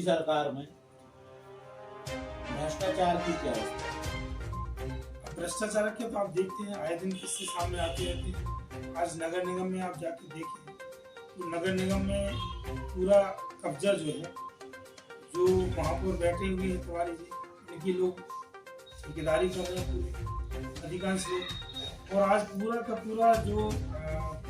सरकार में भ्रष्टाचार की क्या अवस्था? भ्रष्टाचार के तो आप देखते हैं, आए दिन किस्से सामने आते रहते हैं। आज नगर निगम में आप जाके देखें तो नगर निगम में पूरा कब्जा जो है, जो महापौर बैठे हुए हैं तिवारी जी, इनकी लोग ठेकेदारी कर रहे हैं पूरे अधिकांश लोग। और आज पूरा का पूरा जो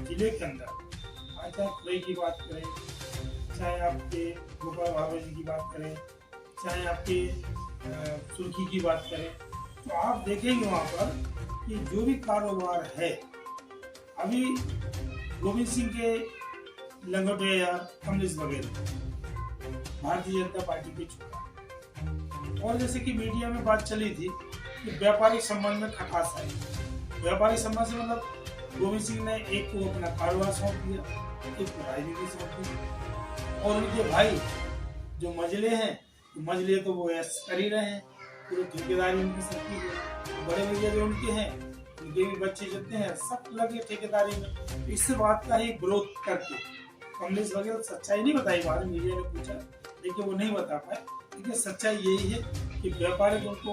जिले के अंदर आज चाहे खुदाई की बात करें, चाहे आपके गोपाल भार्गव जी की बात करें, चाहे आपके सुर्खी की बात करें, तो आप देखेंगे वहाँ पर कि जो भी कारोबार है, अभी गोविंद सिंह के लंगोटे या कमलेश वगैरह भारतीय जनता पार्टी के चुका। और जैसे कि मीडिया में बात चली थी कि व्यापारिक संबंध में खटास आई। व्यापारिक संबंध से मतलब गोविंद सिंह ने एक को अपना कारोबार सौंप दिया, एक को राजनीति सौंप दी। और उनके भाई जो मजले हैं, तो मजले तो वो ऐसे कर ही रहे हैं, पूरी ठेकेदारी उनकी सबकी है। बड़े भैया जो उनके हैं, उनके भी बच्चे जितने हैं सब लगे ठेकेदारी में। इस बात का ही विरोध करके कमलेश वगैरह सच्चाई नहीं बताई, बाद में मीडिया ने पूछा लेकिन वो नहीं बता पाए। लेकिन सच्चाई यही है कि व्यापारी उनको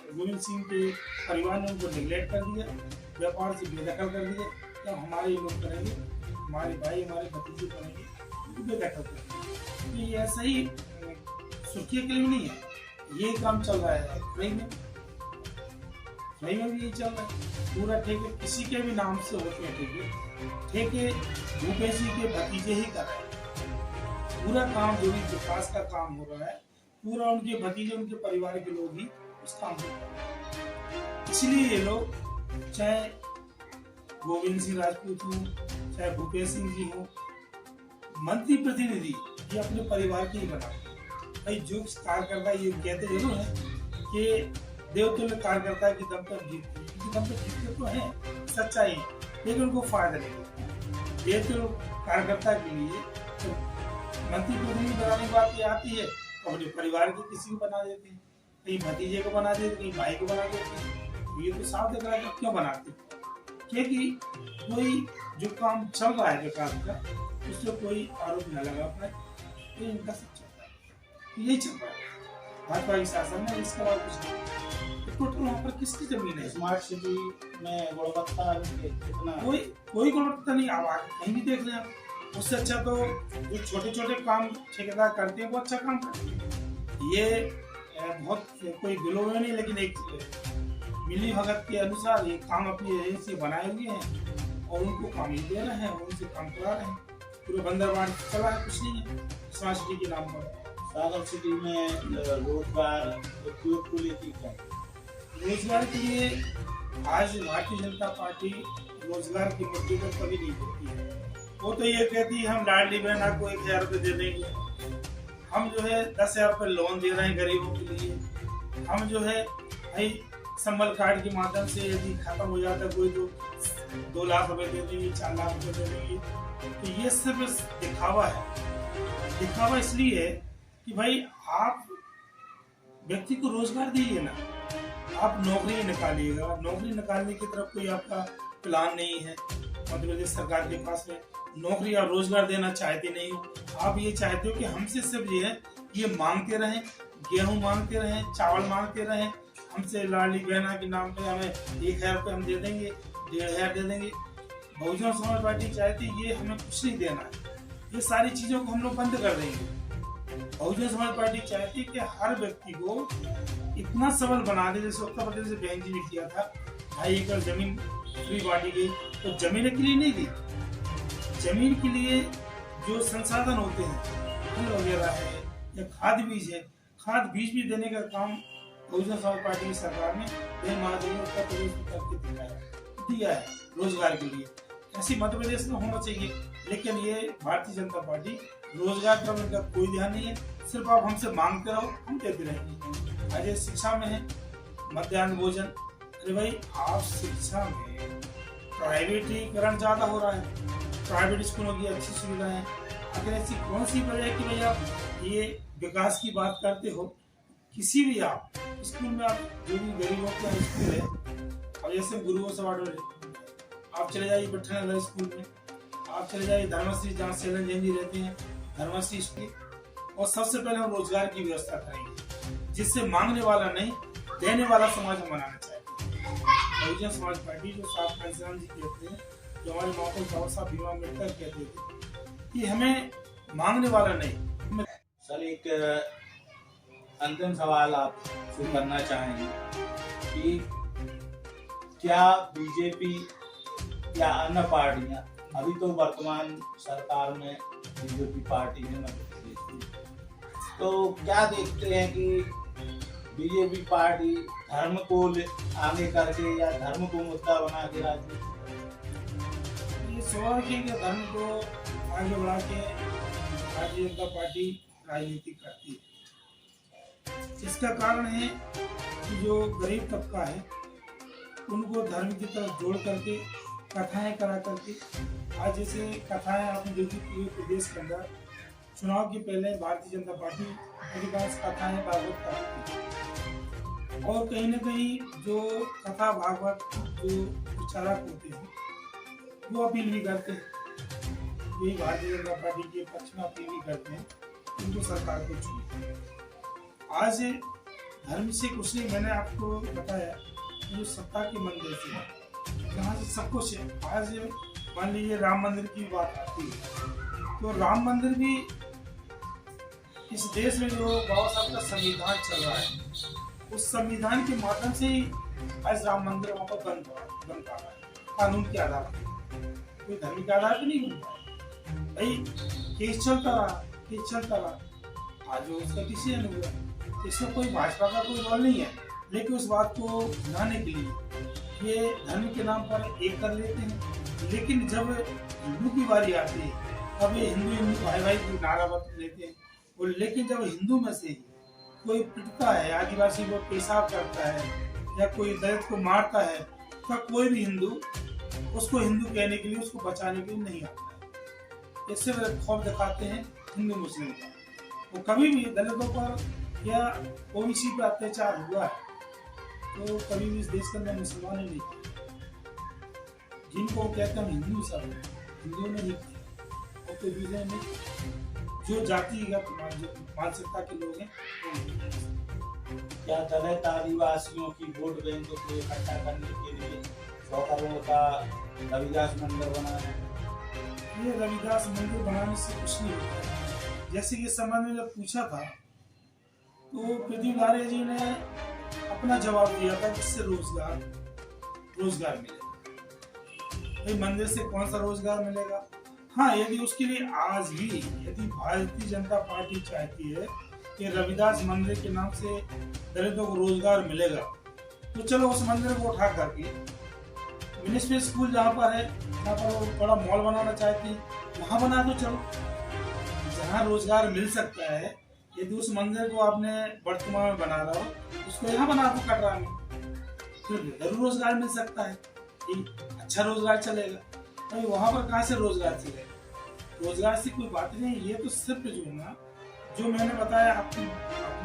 गोविंद सिंह के परिवार ने उनको निगलेक्ट कर दिया, व्यापार से बेदखल कर दिया। क्या हमारे लोग करेंगे, हमारे भाई हमारे भतीजे करेंगे, उनको बेदखल करेंगे। तो ये ऐसा ही सुर्खिया के लिए नहीं है, ये काम चल रहा है। फ्राई में भी यही चल रहा है। पूरा ठेके किसी के भी नाम से होते हैं, ठेके भूपेश जी के भतीजे ही कर रहे हैं। पूरा काम जो भी विकास का काम हो रहा है, पूरा उनके भतीजे उनके परिवार के लोग ही उस काम को कर रहे हैं। इसलिए ये लोग, चाहे गोविंद सिंह राजपूत हो, चाहे भूपेश सिंह जी हो, मंत्री प्रतिनिधि ये अपने परिवार के ही बनाते हैं। भाई जो कार्यकर्ता ये कहते जरूर है कि देवतुल्य कार्यकर्ता की दम पर जीतते हैं, दम पर जीतते तो है, सच्चाई है, लेकिन उनको फायदा नहीं। देवतुल्य कार्यकर्ता के लिए तो मंत्री प्रतिनिधि बनाने की बात ये आती है, तो अपने परिवार के किसी को बना देते हैं, कहीं भतीजे को बना देते, कहीं भाई को बना देते हैं। ये तो साफ दिख रहा है क्यों बनाते हैं, क्योंकि कोई जो काम चल रहा है विकास का, उससे कोई आरोप न लगा पाए, तो इनका सब चल रहा है, यही चल रहा है भाजपा के शासन में। इसके बाद कुछ नहीं। टोटल वहाँ पर किसकी जमीन है? स्मार्ट सिटी में गुणवत्ता कितना? कोई गुणवत्ता नहीं। आप कहीं भी देख लें आप, उससे अच्छा तो जो छोटे छोटे काम ठेकेदार करते हैं वो अच्छा काम करते हैं। ये बहुत कोई विलोम नहीं, लेकिन एक मिली भगत के अनुसार ये काम अपनी एजेंसी से बनाए हुए हैं और उनको काम ही दे रहे हैं, उनसे काम करा रहे हैं। पूरे बंदरबांट चला है, कुछ नहीं है स्मार्ट सिटी के नाम पर। सागर सिटी में रोजगार उद्योग को लेकर क्या? रोजगार के लिए आज भारतीय जनता पार्टी रोजगार के मुद्दे पर कभी नहीं बोलती है। वो तो ये कहती है हम लाडली बहन आपको 1000 रुपये दे देंगे, हम जो है 10,000 रुपये लोन दे रहे हैं गरीबों के लिए, हम जो है भाई संबल कार्ड के माध्यम से यदि खत्म हो जाता है कोई तो 2 लाख रुपए दे देंगे, 4 लाख रुपए दे देंगे। तो ये सिर्फ दिखावा है। दिखावा इसलिए है कि भाई आप व्यक्ति को रोजगार दीजिए ना, आप नौकरी निकालिएगा। नौकरी निकालने की तरफ कोई आपका प्लान नहीं है। मध्य प्रदेश सरकार के पास में नौकरी और रोजगार देना चाहते नहीं हो। आप ये चाहते हो कि हमसे सिर्फ ये मांगते रहें, गेहूं मांगते रहें, चावल मांगते रहें, हमसे लाडली बहना के नाम पे हमें 1000 रुपये हम दे देंगे, 1500 दे देंगे। बहुजन समाज पार्टी चाहती है ये हमें कुछ नहीं देना है, ये सारी चीजों को हम लोग बंद कर देंगे। बहुजन समाज पार्टी चाहती है कि हर व्यक्ति को इतना सबल बना दे, जैसे उत्तर प्रदेश से बहन जी ने किया था, 2.5 एकड़ जमीन फ्री बांटी गई। तो जमीन के लिए नहीं दी, जमीन के लिए जो संसाधन होते हैं, फल वगैरह है या खाद बीज है, खाद बीज भी देने का काम बहुजन समाज पार्टी की सरकार ने उत्तर प्रदेश में करके दिया है रोजगार के लिए। ऐसी मध्य प्रदेश में होना चाहिए, लेकिन ये भारतीय जनता पार्टी रोजगार पर उनका कोई ध्यान नहीं है। सिर्फ आप हमसे मांगते रहो, हम देते रहेंगे। आज शिक्षा में है मध्याह्न भोजन, अरे भाई आप शिक्षा में प्राइवेटीकरण ज्यादा हो रहा है, प्राइवेट स्कूलों की अच्छी सुविधा है। अगर ऐसी कौन सी वजह है कि भाई आप ये विकास की बात करते हो, किसी भी आप स्कूल में आप जो भी गरीबों का स्कूल है, अब जैसे गुरुओं से वार्ड में आप चले जाइए बट्ठा नगर स्कूल में, आप चले जाइए धर्मश्री जहाँ शैलन जैन जी रहते हैं, धर्मश्री स्कूल और सबसे पहले हम रोजगार की व्यवस्था करेंगे, जिससे मांगने वाला नहीं देने वाला समाज हम बनाना चाहते हैं। बहुजन समाज पार्टी जो साहब घनश्याम जी कहते हैं, जो हमारे महापुरुष बाबा साहब भीमराव अम्बेडकर कहते थे कि हमें मांगने वाला नहीं। सर, एक अंतिम सवाल आपसे करना चाहेंगे कि क्या बीजेपी या अन्य पार्टियां, अभी तो वर्तमान सरकार में बीजेपी पार्टी है मध्य प्रदेश की, तो क्या देखते हैं कि बीजेपी पार्टी धर्म को आगे करके या धर्म को मुद्दा बना के राजनीति? ये सवाल है कि धर्म को आगे बढ़ा के भारतीय जनता पार्टी राजनीति करती है। इसका कारण है कि जो गरीब तबका है उनको धर्म की तरफ जोड़ करके कथाएं करा करके, आज जैसे कथाएं आपने देखी पूरे प्रदेश के अंदर चुनाव के पहले भारतीय जनता पार्टी अधिकांश कथाएं भागवत कराती है, और कहीं न कहीं जो कथा भागवत जो प्रचारक होते हैं वो अपील भी करते हैं, यही भारतीय जनता पार्टी के पक्ष में अपील भी करते हैं उनको सरकार को चुने। आज धर्म से कुछ नहीं, मैंने आपको बताया जो सत्ता के मंदिर से है, जहाँ से सब कुछ है। आज मान लीजिए राम मंदिर की बात आती है, तो राम मंदिर भी इस देश में जो बाबा साहब का संविधान चल रहा है, उस संविधान के माध्यम से ही आज राम मंदिर वहाँ पर बन पा रहा है, कानून के आधार पर, कोई धर्म के आधार पर नहीं बन पा रहा। भाई केस चलता रहा, आज वो उसका डिसीजन हुआ, इसमें कोई भाजपा का कोई रोल नहीं है, लेकिन उस बात को भुलाने के लिए ये धर्म के नाम पर एक कर लेते हैं। लेकिन जब हिंदू की बारी आती है तब ये हिंदू भाई की नारा बता लेते हैं, और लेकिन जब हिंदू में से कोई पिटता है, आदिवासी को पेशाब करता है या कोई दलित को मारता है, तब कोई भी हिंदू उसको हिंदू कहने के लिए, उसको बचाने के लिए नहीं आता है। इससे खौफ दिखाते हैं हिंदू मुस्लिम का। वो कभी भी दलितों पर या ओबीसी पर अत्याचार हुआ है तो कभी भी इस देश के अंदर मुसलमान नहीं किया, जिनको वो कहते हैं हिंदू, सब हिंदुओं ने नहीं किया, और तो दूसरे नहीं, जो जातिगत मानसिकता के लोग हैं। क्या दलित आदिवासियों की वोट बैंक को इकट्ठा करने के लिए 100 करोड़ का रविदास मंदिर बनाना? ये रविदास मंदिर बनाने से कुछ नहीं होता। जैसे कि संबंध में जब पूछा था तो प्रदीप लारे जी ने अपना जवाब दिया था, जिससे रोजगार मिलेगा। भाई मंदिर से कौन सा रोजगार मिलेगा? हाँ, यदि उसके लिए आज भी यदि भारतीय जनता पार्टी चाहती है कि रविदास मंदिर के नाम से दलितों को रोजगार मिलेगा, तो चलो उस मंदिर को उठा करके म्युनिसिपल स्कूल जहाँ पर है, जहाँ पर वो बड़ा मॉल बनाना चाहती है, वहाँ बना दो। चलो जहाँ रोजगार मिल सकता है, यदि उस मंदिर को आपने वर्तमान में बना रहा हो, उसको यहाँ बना दो कटरा में, फिर जरूर रोजगार मिल सकता है, अच्छा रोजगार चलेगा। भाई वहाँ पर कहाँ से रोजगार चलेगा? रोजगार से कोई बात नहीं। ये तो सिर्फ जो है ना, जो मैंने बताया आपने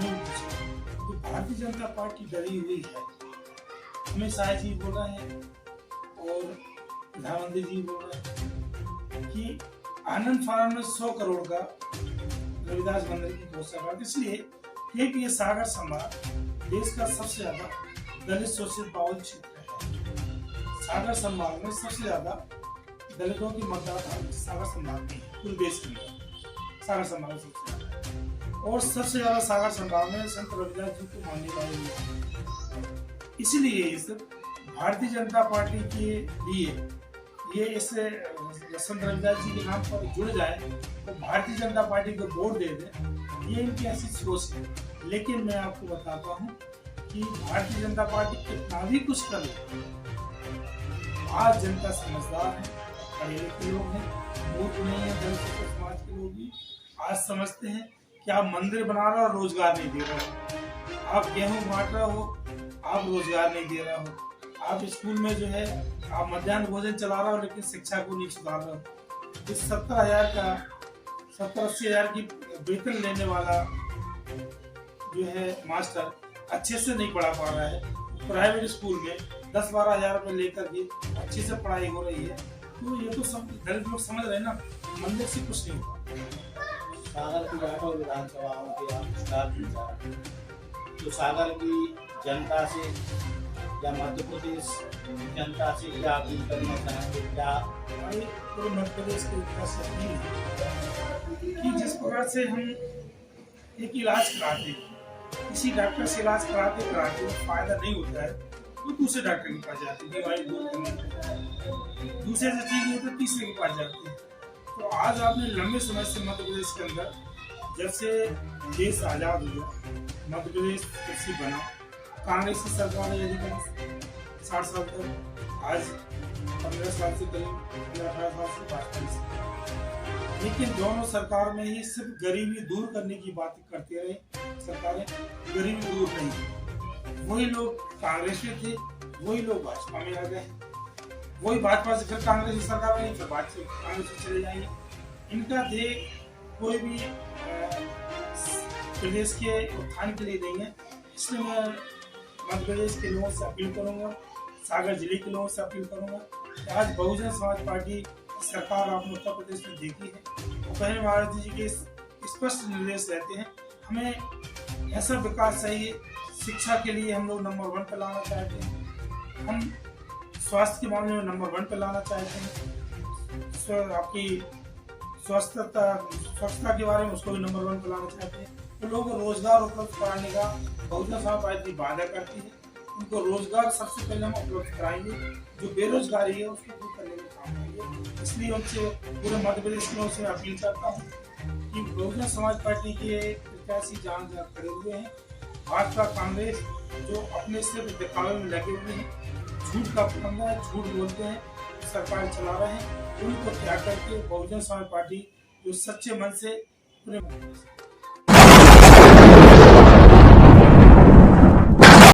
तो भारतीय जनता पार्टी डरी हुई है। अमित शाह जी बोल रहे हैं और प्रधानमंत्री जी बोल रहे हैं कि आनंद फानंद में 100 करोड़ का रविदास मंदिर की घोषणा कर, इसलिए क्योंकि ये सागर संभाग देश का सबसे ज्यादा दलित शोषित बाहुल क्षेत्र है। सागर संभाग में सबसे ज्यादा दलितों की मतदाता सागर संभाग में, पूरे देश के अंदर सागर संभाग सबसे ज्यादा है, और सबसे ज्यादा सागर संभाग में संत रविदास जी को मानने वाले लोग। इसलिए इस भारतीय जनता पार्टी के लिए ये इससे संत रविदास जी के नाम पर जुड़ जाए तो भारतीय जनता पार्टी को वोट दे दे, ये इनकी ऐसी सोच है। लेकिन मैं आपको बताता हूँ कि भारतीय जनता पार्टी कितना भी कुछ कर ले, आज जनता समझदार है, पढ़े लिखे लोग हैं, मूर्ख नहीं है। दलित समाज के लोग भी आज समझते हैं कि आप मंदिर बना रहे हो, रोजगार नहीं दे रहे हो, आप गेहूं बांट रहे हो, आप रोजगार नहीं दे रहे हो, आप स्कूल में जो है आप मध्याह्न भोजन चला रहे हो, लेकिन शिक्षा को नहीं सुधार रहे हो। इस 70,000 का 70-80 हज़ार की वेतन लेने वाला जो है मास्टर अच्छे से नहीं पढ़ा पा रहा है। प्राइवेट स्कूल में 10-12 हज़ार रुपये लेकर के अच्छे से पढ़ाई हो रही है। तो ये तो सब दलित लोग समझ रहे हैं ना, मंदिर से कुछ नहीं होगा। सागर की 8 विधानसभाओं के आप स्टार प्रचारक हैं। तो सागर की जनता से या मध्य प्रदेश की जनता से क्या अपील करना चाहेंगे? क्या हमारे पूरे मध्य प्रदेश के विकास से अपील है कि जिस प्रकार से हम एक इलाज कराते हैं, किसी डॉक्टर से इलाज कराते कराते फायदा नहीं होता है तो दूसरे डॉक्टर के पास जाते हैं, बीमारी दूर करने के लिए। दूसरे से ठीक नहीं होता तीसरे के पास जाते हैं। तो आज आपने लंबे समय से मध्य प्रदेश के अंदर, जब से देश आजाद हुआ, मध्य प्रदेश कृषि बना, कांग्रेस की सरकार है यदि 60 साल तक, आज 15 साल से करीब 18 साल से भाजपा की। लेकिन दोनों सरकार में ही सिर्फ गरीबी दूर करने की बातें करते रहे सरकारें, गरीबी दूर नहीं। वही लोग कांग्रेस में थे, वही लोग भाजपा में आ गए, वही भाजपा से फिर कांग्रेस की सरकार में, फिर भाजपा कांग्रेस से चले जाएंगे। इनका ध्येय कोई भी प्रदेश के उत्थान के लिए नहीं है। इसलिए मैं मध्य प्रदेश के लोगों से अपील करूंगा, सागर जिले के लोगों से अपील करूंगा कि आज बहुजन समाज पार्टी सरकार आपने उत्तर प्रदेश में देखी है। तो पहले मायावती जी के स्पष्ट निर्देश रहते हैं, हमें ऐसा विकास चाहिए। शिक्षा के लिए हम लोग नंबर 1 पर लाना चाहते हैं, हम स्वास्थ्य के मामले में नंबर 1 पर लाना चाहते हैं, आपकी स्वच्छता के बारे में उसको भी नंबर 1 पर लाना चाहते हैं। तो लोगों को रोजगार उपलब्ध कराने का बहुजन समाज पार्टी वादा करती है। उनको रोजगार सबसे पहले हम उपलब्ध कराएंगे, जो बेरोजगारी है उसको दूर करने में काम करेंगे। इसलिए उनसे पूरे मध्य प्रदेश में उनसे अपील करता हूँ कि बहुजन समाज पार्टी के प्रत्याशी जहाँ जहाँ खड़े हुए हैं, भाजपा कांग्रेस जो अपने सिर्फ दिखावे में लगे हुए हैं, झूठ का फंदा है, झूठ बोलते हैं, सरकार चला रहे हैं, उनको त्याग करके बहुजन समाज पार्टी जो सच्चे मन से पूरे